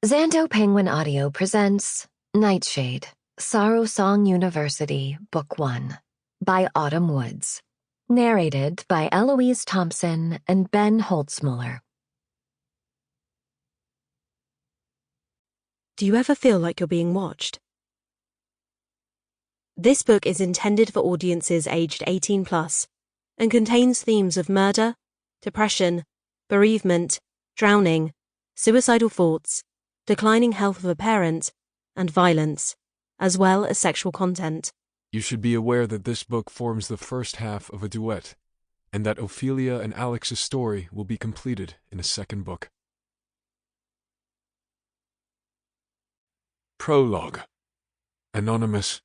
Zando Penguin Audio presents Nightshade, Sorrowsong University, Book 1, by Autumn Woods. Narrated by Eloise Thompson and Ben Holtzmuller. Do you ever feel like you're being watched? This book is intended for audiences aged 18 plus and contains themes of murder, depression, bereavement, drowning, suicidal thoughts, declining health of a parent, and violence, as well as sexual content. You should be aware that this book forms the first half of a duet, and that Ophelia and Alex's story will be completed in a second book. Prologue. Anonymous.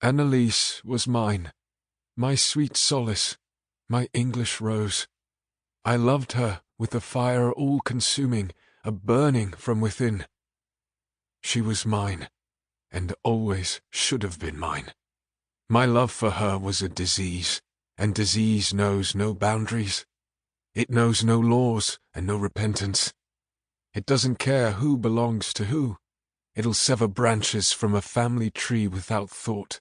Annalise was mine, my sweet solace, my English rose. I loved her with a fire all-consuming, a burning from within. She was mine, and always should have been mine. My love for her was a disease, and disease knows no boundaries. It knows no laws and no repentance. It doesn't care who belongs to who. It'll sever branches from a family tree without thought.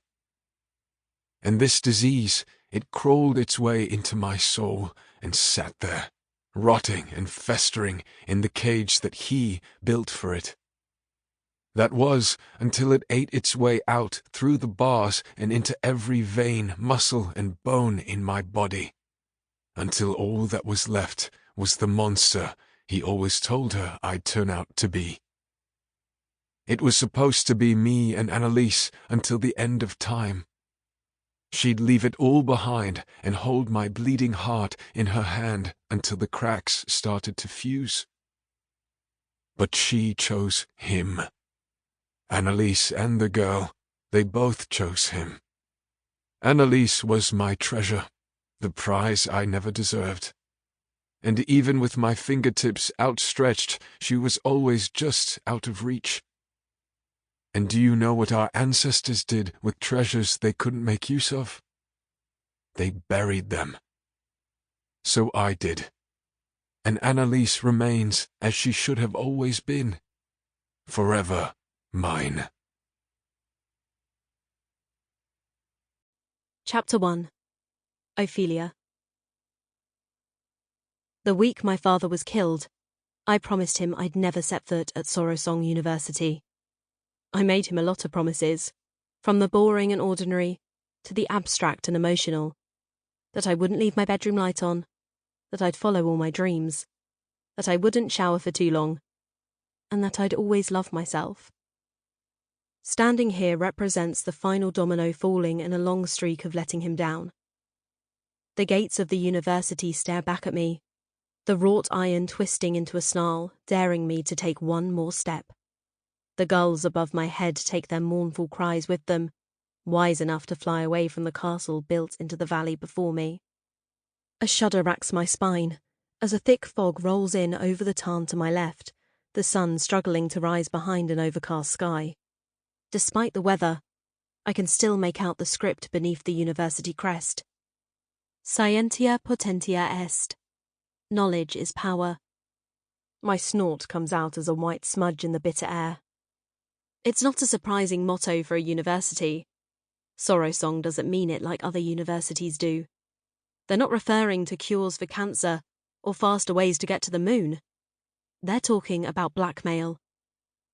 And this disease, it crawled its way into my soul and sat there, rotting and festering in the cage that he built for it. That was until it ate its way out through the bars and into every vein, muscle, and bone in my body, until all that was left was the monster he always told her I'd turn out to be. It was supposed to be me and Annalise until the end of time. She'd leave it all behind and hold my bleeding heart in her hand until the cracks started to fuse. But she chose him. Annalise and the girl, they both chose him. Annalise was my treasure, the prize I never deserved. And even with my fingertips outstretched, she was always just out of reach. And do you know what our ancestors did with treasures they couldn't make use of? They buried them. So I did. And Annalise remains as she should have always been. Forever mine. Chapter 1. Ophelia. The week my father was killed, I promised him I'd never set foot at Sorrowsong University. I made him a lot of promises, from the boring and ordinary to the abstract and emotional, that I wouldn't leave my bedroom light on, that I'd follow all my dreams, that I wouldn't shower for too long, and that I'd always love myself. Standing here represents the final domino falling in a long streak of letting him down. The gates of the university stare back at me, the wrought iron twisting into a snarl, daring me to take one more step. The gulls above my head take their mournful cries with them, wise enough to fly away from the castle built into the valley before me. A shudder racks my spine as a thick fog rolls in over the tarn to my left, the sun struggling to rise behind an overcast sky. Despite the weather, I can still make out the script beneath the university crest. Scientia potentia est. Knowledge is power. My snort comes out as a white smudge in the bitter air. It's not a surprising motto for a university. Sorrowsong doesn't mean it like other universities do. They're not referring to cures for cancer or faster ways to get to the moon. They're talking about blackmail.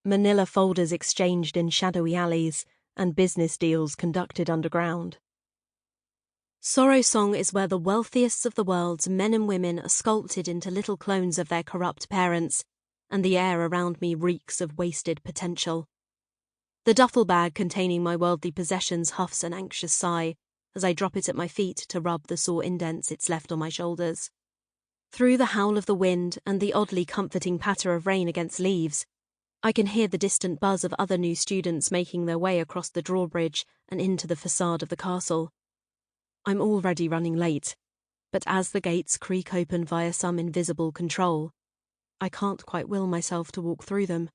Manila folders exchanged in shadowy alleys and business deals conducted underground. Sorrowsong is where the wealthiest of the world's men and women are sculpted into little clones of their corrupt parents, and the air around me reeks of wasted potential. The duffel bag containing my worldly possessions huffs an anxious sigh as I drop it at my feet to rub the sore indents it's left on my shoulders. Through the howl of the wind and the oddly comforting patter of rain against leaves, I can hear the distant buzz of other new students making their way across the drawbridge and into the façade of the castle. I'm already running late, but as the gates creak open via some invisible control, I can't quite will myself to walk through them.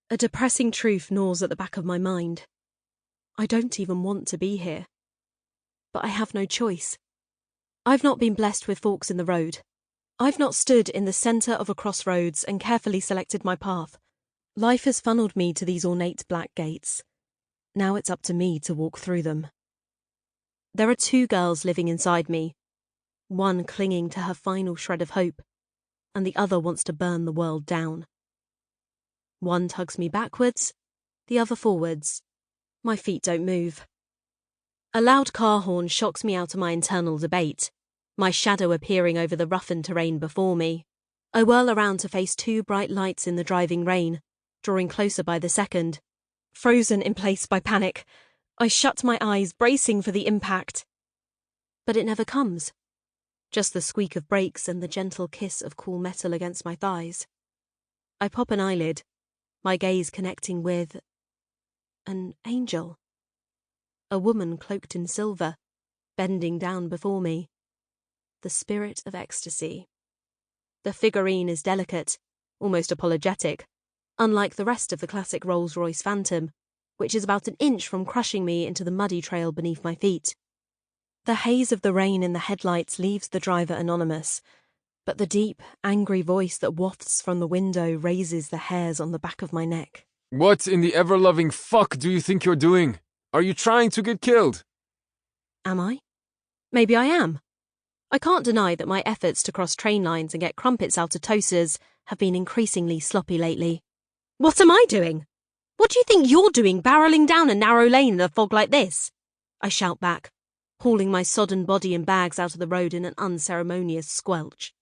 A depressing truth gnaws at the back of my mind. I don't even want to be here. But I have no choice. I've not been blessed with forks in the road. I've not stood in the centre of a crossroads and carefully selected my path. Life has funneled me to these ornate black gates. Now it's up to me to walk through them. There are two girls living inside me, one clinging to her final shred of hope, and the other wants to burn the world down. One tugs me backwards, the other forwards. My feet don't move. A loud car horn shocks me out of my internal debate, my shadow appearing over the roughened terrain before me. I whirl around to face two bright lights in the driving rain, drawing closer by the second. Frozen in place by panic, I shut my eyes, bracing for the impact. But it never comes. Just the squeak of brakes and the gentle kiss of cool metal against my thighs. I pop an eyelid, my gaze connecting with an angel. A woman cloaked in silver, bending down before me. The spirit of ecstasy. The figurine is delicate, almost apologetic, unlike the rest of the classic Rolls-Royce Phantom, which is about an inch from crushing me into the muddy trail beneath my feet. The haze of the rain in the headlights leaves the driver anonymous, but the deep, angry voice that wafts from the window raises the hairs on the back of my neck. What in the ever-loving fuck do you think you're doing? Are you trying to get killed? Am I? Maybe I am. I can't deny that my efforts to cross train lines and get crumpets out of toasters have been increasingly sloppy lately. What am I doing? What do you think you're doing barrelling down a narrow lane in a fog like this? I shout back, hauling my sodden body and bags out of the road in an unceremonious squelch.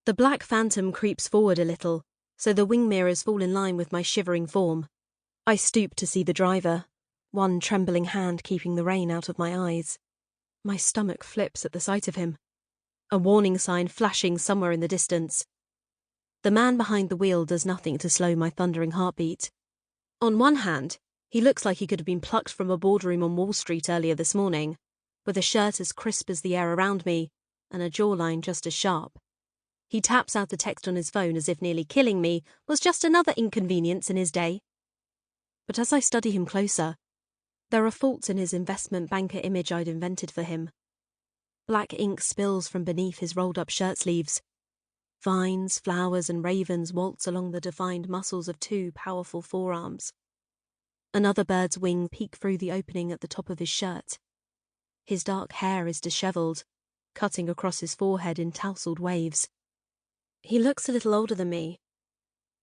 The black Phantom creeps forward a little, so the wing mirrors fall in line with my shivering form. I stoop to see the driver, one trembling hand keeping the rain out of my eyes. My stomach flips at the sight of him, a warning sign flashing somewhere in the distance. The man behind the wheel does nothing to slow my thundering heartbeat. On one hand, he looks like he could have been plucked from a boardroom on Wall Street earlier this morning, with a shirt as crisp as the air around me and a jawline just as sharp. He taps out a text on his phone as if nearly killing me was just another inconvenience in his day. But as I study him closer, there are faults in his investment banker image I'd invented for him. Black ink spills from beneath his rolled-up shirt sleeves. Vines, flowers, and ravens waltz along the defined muscles of two powerful forearms. Another bird's wing peek through the opening at the top of his shirt. His dark hair is dishevelled, cutting across his forehead in tousled waves. He looks a little older than me.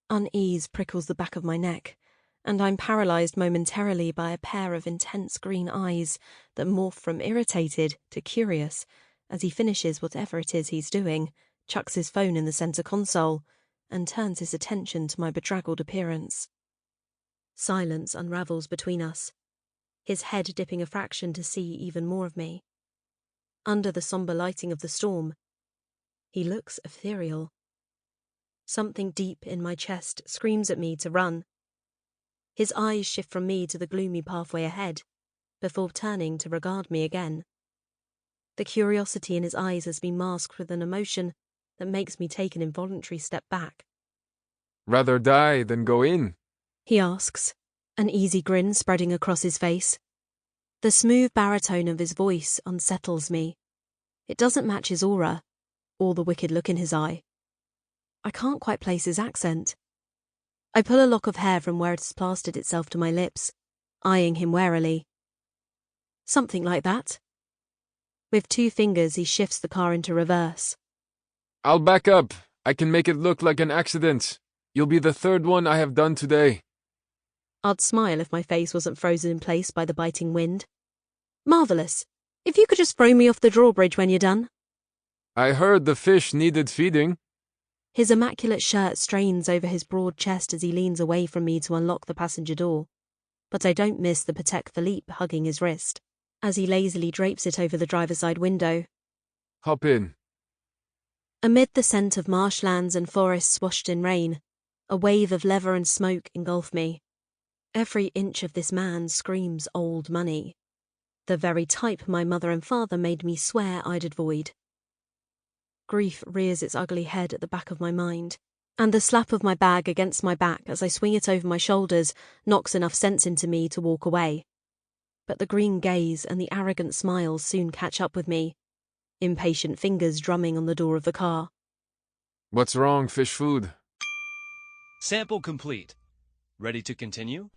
Unease prickles the back of my neck, and I'm paralysed momentarily by a pair of intense green eyes that morph from irritated to curious as he finishes whatever it is he's doing, chucks his phone in the centre console, and turns his attention to my bedraggled appearance. Silence unravels between us, his head dipping a fraction to see even more of me. Under the sombre lighting of the storm, he looks ethereal. Something deep in my chest screams at me to run. His eyes shift from me to the gloomy pathway ahead, before turning to regard me again. The curiosity in his eyes has been masked with an emotion that makes me take an involuntary step back. Rather die than go in? He asks, an easy grin spreading across his face. The smooth baritone of his voice unsettles me. It doesn't match his aura, or the wicked look in his eye. I can't quite place his accent. I pull a lock of hair from where it has plastered itself to my lips, eyeing him warily. Something like that. With 2 fingers, he shifts the car into reverse. I'll back up. I can make it look like an accident. You'll be the 3rd one I have done today. I'd smile if my face wasn't frozen in place by the biting wind. Marvellous. If you could just throw me off the drawbridge when you're done. I heard the fish needed feeding. His immaculate shirt strains over his broad chest as he leans away from me to unlock the passenger door, but I don't miss the Patek Philippe hugging his wrist as he lazily drapes it over the driver's side window. Hop in. Amid the scent of marshlands and forests swashed in rain, a wave of leather and smoke engulf me. Every inch of this man screams old money, the very type my mother and father made me swear I'd avoid. Grief rears its ugly head at the back of my mind, and the slap of my bag against my back as I swing it over my shoulders knocks enough sense into me to walk away. But the green gaze and the arrogant smiles soon catch up with me, impatient fingers drumming on the door of the car. What's wrong, fish food? Sample complete. Ready to continue?